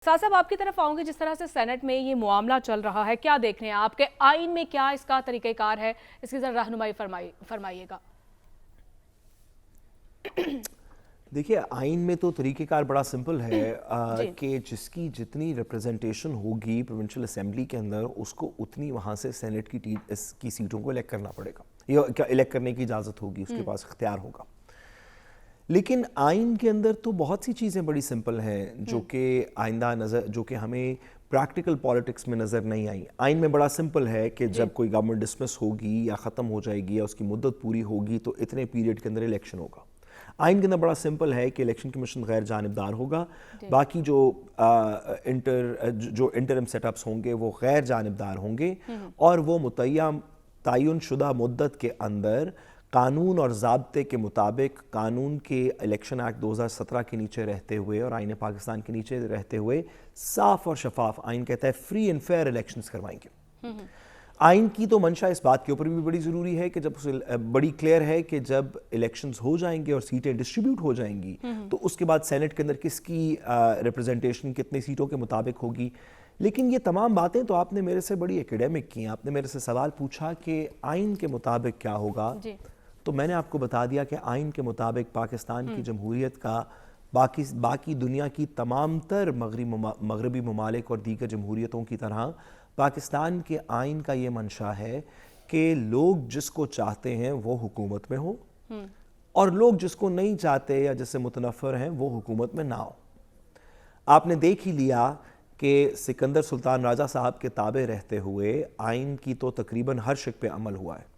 साहब साहब आपकी तरफ आऊंगे, जिस तरह से सेनेट में ये मामला चल रहा है, क्या देख रहे हैं? आपके आइन में क्या इसका तरीक़ेकार है, इसकी जरा रहनुमाई फरमाइएगा। देखिए, आइन में तो तरीक़ेकार बड़ा सिंपल है जी। कि जिसकी जितनी रिप्रेजेंटेशन होगी प्रोविंशियल असेंबली के अंदर, उसको उतनी वहाँ से सेनेट की सीटों को इलेक्ट करना पड़ेगा, या इलेक्ट करने की इजाज़त होगी, उसके पास इख्तियार होगा। लेकिन आइन के अंदर तो बहुत सी चीज़ें बड़ी सिंपल हैं जो कि आइंदा नज़र, जो कि हमें प्रैक्टिकल पॉलिटिक्स में नज़र नहीं आई। आइन में बड़ा सिंपल है कि जब कोई गवर्नमेंट डिसमिस होगी या ख़त्म हो जाएगी या उसकी मुद्दत पूरी होगी तो इतने पीरियड के अंदर इलेक्शन होगा। आइन के अंदर बड़ा सिंपल है कि इलेक्शन कमीशन गैर जानिबदार होगा, बाकी जो इंटरिम सेटअप्स होंगे वो गैर जानिबदार होंगे और वो तयन शुदा मुद्दत के अंदर कानून और ज़ाब्ते के मुताबिक, कानून के इलेक्शन एक्ट 2017 के नीचे रहते हुए और आइन पाकिस्तान के नीचे रहते हुए साफ और शफाफ, आइन कहता है फ्री एंड फेयर इलेक्शंस करवाएंगे। आइन की तो मंशा इस बात के ऊपर भी बड़ी ज़रूरी है कि बड़ी क्लियर है कि जब इलेक्शंस हो जाएंगे और सीटें डिस्ट्रीब्यूट हो जाएंगी तो उसके बाद सेनेट के अंदर किसकी रिप्रेजेंटेशन कितनी सीटों के मुताबिक होगी। लेकिन ये तमाम बातें तो आपने मेरे से बड़ी एकेडमिक की। आपने मेरे से सवाल पूछा कि आइन के मुताबिक क्या होगा, तो मैंने आपको बता दिया कि आइन के मुताबिक पाकिस्तान की जमहूरियत का बाकी दुनिया की तमाम तर मगरबी ममालिक और दीगर जमहूरियतों की तरह पाकिस्तान के आइन का ये मंशा है कि लोग जिसको चाहते हैं वो हुकूमत में हो और लोग जिसको नहीं चाहते या जिससे मुतनफ़र हैं वो हुकूमत में ना हो। आपने देख ही लिया कि सिकंदर सुल्तान राजा साहब के ताबे रहते हुए आइन की तो तकरीबन हर शिक पे अमल हुआ है।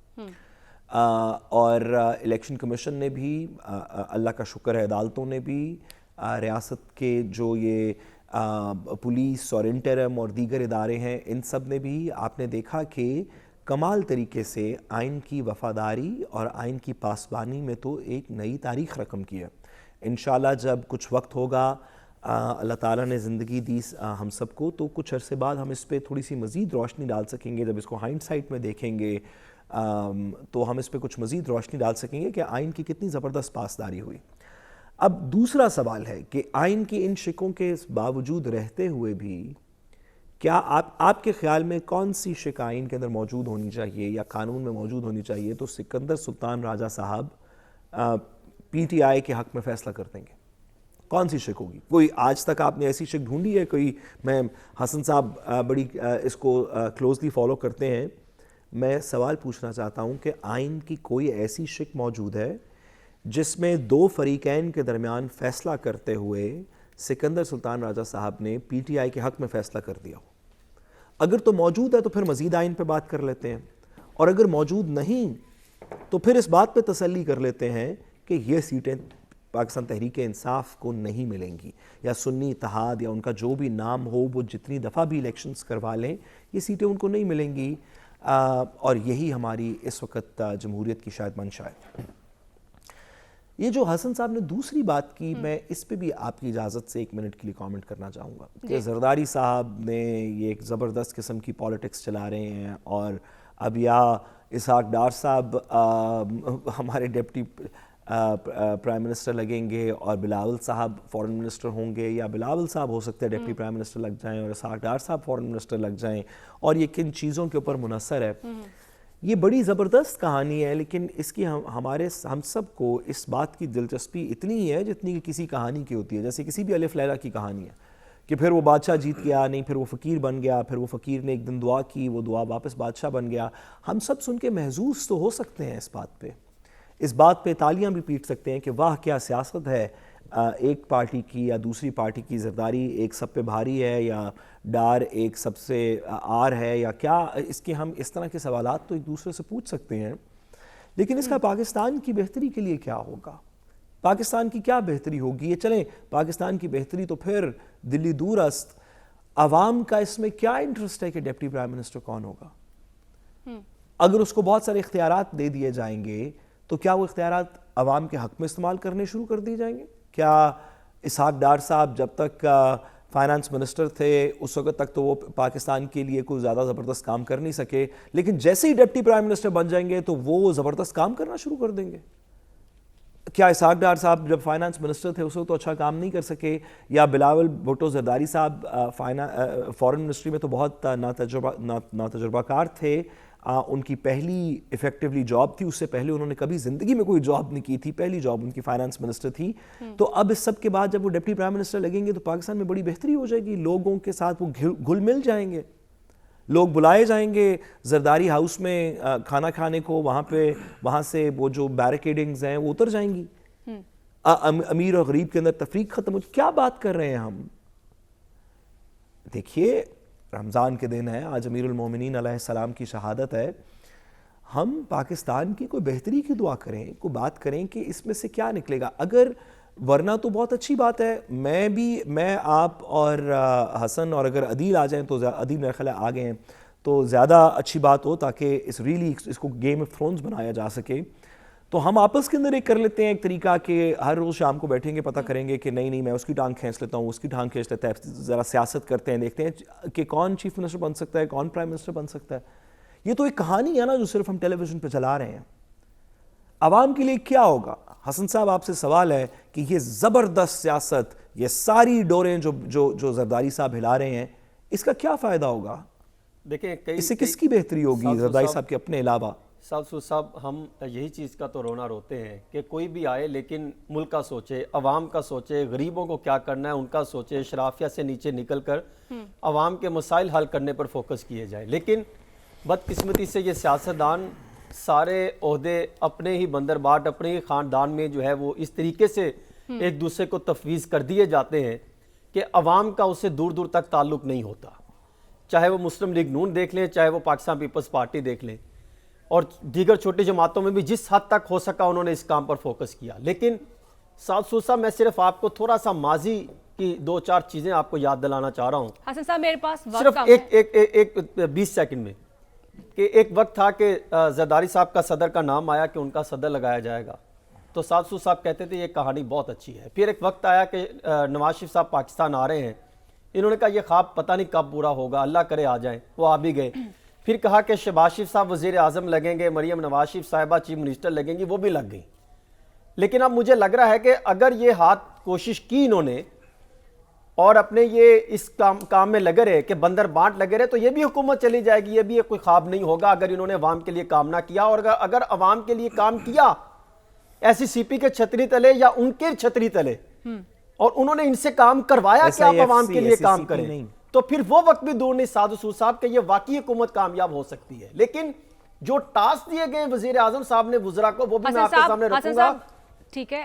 और इलेक्शन कमीशन ने भी, अल्लाह का शुक्र है, अदालतों ने भी, रियासत के जो ये पुलिस और इंटरम और दीगर इदारे हैं, इन सब ने भी, आपने देखा कि कमाल तरीके से आइन की वफ़ादारी और आइन की पासबानी में तो एक नई तारीख़ रकम की है। इंशाल्लाह जब कुछ वक्त होगा, अल्लाह ताला ने ज़िंदगी दी हम सबको, तो कुछ अरसे बाद हम इस पर थोड़ी सी मज़ीद रोशनी डाल सकेंगे। जब इसको हाइंडसाइट में देखेंगे तो हम इस पे कुछ मज़ीद रोशनी डाल सकेंगे कि आइन की कितनी ज़बरदस्त पासदारी हुई। अब दूसरा सवाल है कि आइन की इन शिकों के बावजूद रहते हुए भी क्या आपके ख्याल में कौन सी शिक आइन के अंदर मौजूद होनी चाहिए या कानून में मौजूद होनी चाहिए तो सिकंदर सुल्तान राजा साहब PTI के हक़ में फ़ैसला कर देंगे? कौन सी शिक होगी? कोई आज तक आपने ऐसी शिक ढूंढी है? कोई, मैं हसन साहब बड़ी इसको क्लोजली फॉलो करते हैं, मैं सवाल पूछना चाहता हूं कि आइन की कोई ऐसी शिक मौजूद है जिसमें दो फरीकैन के दरमियान फ़ैसला करते हुए सिकंदर सुल्तान राजा साहब ने PTI के हक़ में फ़ैसला कर दिया हो? अगर तो मौजूद है तो फिर मज़ीद आइन पे बात कर लेते हैं, और अगर मौजूद नहीं तो फिर इस बात पे तसल्ली कर लेते हैं कि ये सीटें पाकिस्तान तहरीक इंसाफ को नहीं मिलेंगी, या सुन्नी इत्तेहाद या उनका जो भी नाम हो, वो जितनी दफ़ा भी इलेक्शंस करवा लें, ये सीटें उनको नहीं मिलेंगी। और यही हमारी इस वक्त जमहूरियत की शायद मंशा है। ये जो हसन साहब ने दूसरी बात की, मैं इस पे भी आपकी इजाज़त से 1 मिनट के लिए कमेंट करना चाहूँगा कि जरदारी साहब ने ये एक ज़बरदस्त किस्म की पॉलिटिक्स चला रहे हैं, और अब या इसहाक डार साहब हमारे डिप्टी प्राइम मिनिस्टर लगेंगे और बिलावल साहब फॉरेन मिनिस्टर होंगे, या बिलावल साहब हो सकते हैं डिप्टी प्राइम मिनिस्टर लग जाएं और इसहाक डार साहब फॉरेन मिनिस्टर लग जाएं, और ये किन चीज़ों के ऊपर मुनहसर है। ये बड़ी ज़बरदस्त कहानी है, लेकिन इसकी हम सब को इस बात की दिलचस्पी इतनी ही है जितनी कि किसी कहानी की होती है। जैसे किसी भी अलिफ लैला की कहानी है कि फिर वो बादशाह जीत गया, नहीं फिर वो फ़कीर बन गया, फिर वो फ़कीर ने एक दिन दुआ की, वो दुआ वापस बादशाह बन गया। हम सब सुन के महजूज़ तो हो सकते हैं इस बात पे तालियां भी पीट सकते हैं कि वाह क्या सियासत है एक पार्टी की या दूसरी पार्टी की, ज़रदारी एक सब पे भारी है या डार एक सबसे आर है, या क्या, इसके हम इस तरह के सवालात तो एक दूसरे से पूछ सकते हैं। लेकिन इसका पाकिस्तान की बेहतरी के लिए क्या होगा? पाकिस्तान की क्या बेहतरी होगी? ये चलें, पाकिस्तान की बेहतरी तो फिर दिल्ली दूरस्त, अवाम का इसमें क्या इंटरेस्ट है कि डिप्टी प्राइम मिनिस्टर कौन होगा? अगर उसको बहुत सारे इख्तियारात दे दिए जाएंगे तो क्या वो इख्तियारात अवाम के हक़ में इस्तेमाल करने शुरू कर दिए जाएंगे? क्या इसहाक डार साहब जब तक फाइनेंस मिनिस्टर थे उस वक्त तक तो वो पाकिस्तान के लिए कोई ज़्यादा ज़बरदस्त काम कर नहीं सके, लेकिन जैसे ही डिप्टी प्राइम मिनिस्टर बन जाएंगे तो वो ज़बरदस्त काम करना शुरू कर देंगे? کیا اسحاق ڈار صاحب جب فائنانس منسٹر تھے اس وقت تو اچھا کام نہیں کر سکے؟ یا بلاول بھٹو زرداری صاحب فارن منسٹری میں تو بہت ناتجربہ کار تھے، ان کی پہلی ایفیکٹولی جاب تھی، اس سے پہلے انہوں نے کبھی زندگی میں کوئی جاب نہیں کی تھی، پہلی جاب ان کی فائنانس منسٹر تھی. تو اب اس سب کے بعد جب وہ ڈپٹی پرائم منسٹر لگیں گے تو پاکستان میں بڑی بہتری ہو جائے گی، لوگوں کے ساتھ وہ گھل مل جائیں گے، لوگ بلائے جائیں گے زرداری ہاؤس میں کھانا کھانے کو، وہاں سے وہ جو بیریکیڈنگز ہیں وہ اتر جائیں گی، امیر اور غریب کے اندر تفریق ختم ہو. کیا بات کر رہے ہیں ہم؟ دیکھیے رمضان کے دن ہے، آج امیر المومنین علیہ السلام کی شہادت ہے، ہم پاکستان کی کوئی بہتری کی دعا کریں، کوئی بات کریں کہ اس میں سے کیا نکلے گا. اگر ورنہ تو بہت اچھی بات ہے، میں آپ اور حسن اور اگر عدیل آ جائیں تو عدیل میرے خیال آ گئے ہیں تو زیادہ اچھی بات ہو تاکہ اس کو گیم آف تھرونز بنایا جا سکے. تو ہم آپس کے اندر ایک کر لیتے ہیں ایک طریقہ کہ ہر روز شام کو بیٹھیں گے، پتہ کریں گے کہ نہیں میں اس کی ٹانگ کھینچ لیتا ہوں، اس کی ٹانگ کھینچ لیتا ہے، ذرا سیاست کرتے ہیں، دیکھتے ہیں کہ کون چیف منسٹر بن سکتا ہے، کون پرائم منسٹر بن سکتا ہے. یہ تو ایک کہانی ہے نا جو صرف ہم ٹیلی ویژن پہ چلا رہے ہیں. عوام کے لیے کیا ہوگا؟ حسن صاحب آپ سے سوال ہے کہ یہ زبردست سیاست، یہ ساری ڈوریں جو زرداری صاحب ہلا رہے ہیں، اس کا کیا فائدہ ہوگا؟ دیکھیں اس سے کس کی بہتری ہوگی زرداری صاحب کے اپنے علاوہ؟ صاحب ہم یہی چیز کا تو رونا روتے ہیں کہ کوئی بھی آئے لیکن ملک کا سوچے، عوام کا سوچے، غریبوں کو کیا کرنا ہے ان کا سوچے، شرافیہ سے نیچے نکل کر عوام کے مسائل حل کرنے پر فوکس کیے جائیں. لیکن بدقسمتی سے یہ سیاستدان سارے عہدے اپنے ہی بندر باٹ، اپنے ہی خاندان میں جو ہے وہ اس طریقے سے ایک دوسرے کو تفویض کر دیے جاتے ہیں کہ عوام کا اس سے دور دور تک تعلق نہیں ہوتا. چاہے وہ مسلم لیگ نون دیکھ لیں، چاہے وہ پاکستان پیپلز پارٹی دیکھ لیں، اور دیگر چھوٹی جماعتوں میں بھی جس حد تک ہو سکا انہوں نے اس کام پر فوکس کیا. لیکن صاحب میں صرف آپ کو تھوڑا سا ماضی کی 2-4 چیزیں آپ کو یاد دلانا چاہ رہا ہوں. حسن صاحب میرے پاس صرف ایک 20 سیکنڈ میں، کہ ایک وقت تھا کہ زرداری صاحب کا صدر کا نام آیا کہ ان کا صدر لگایا جائے گا، تو صاحب کہتے تھے یہ کہانی بہت اچھی ہے. پھر ایک وقت آیا کہ نواز شریف صاحب پاکستان آ رہے ہیں، انہوں نے کہا یہ خواب پتہ نہیں کب پورا ہوگا، اللہ کرے آ جائیں، وہ آ بھی گئے. پھر کہا کہ شہباز شریف صاحب وزیر اعظم لگیں گے، مریم نواز شریف صاحبہ چیف منسٹر لگیں گی، وہ بھی لگ گئیں. لیکن اب مجھے لگ رہا ہے کہ اگر یہ ہاتھ کوشش کی انہوں نے اور اپنے یہ اس کام میں لگے رہے کہ بندر بانٹ لگے رہے، تو یہ بھی حکومت چلی جائے گی. یہ بھی کوئی خواب نہیں ہوگا اگر انہوں نے عوام کے لیے کام نہ کیا. اور اگر عوام کے لیے کام کیا ایسی سی پی کے چھتری تلے یا ان کے چھتری تلے، اور انہوں نے ان سے کام کروایا کہ آپ عوام کے لیے کام کریں، تو پھر وہ وقت بھی دور نہیں صاحب کہ یہ واقعی حکومت کامیاب ہو سکتی ہے. لیکن جو ٹاسک دیے گئے وزیر اعظم صاحب نے وزراء کو، وہ بھی میں آپ کے سامنے رکھوں گا. ٹھیک ہے،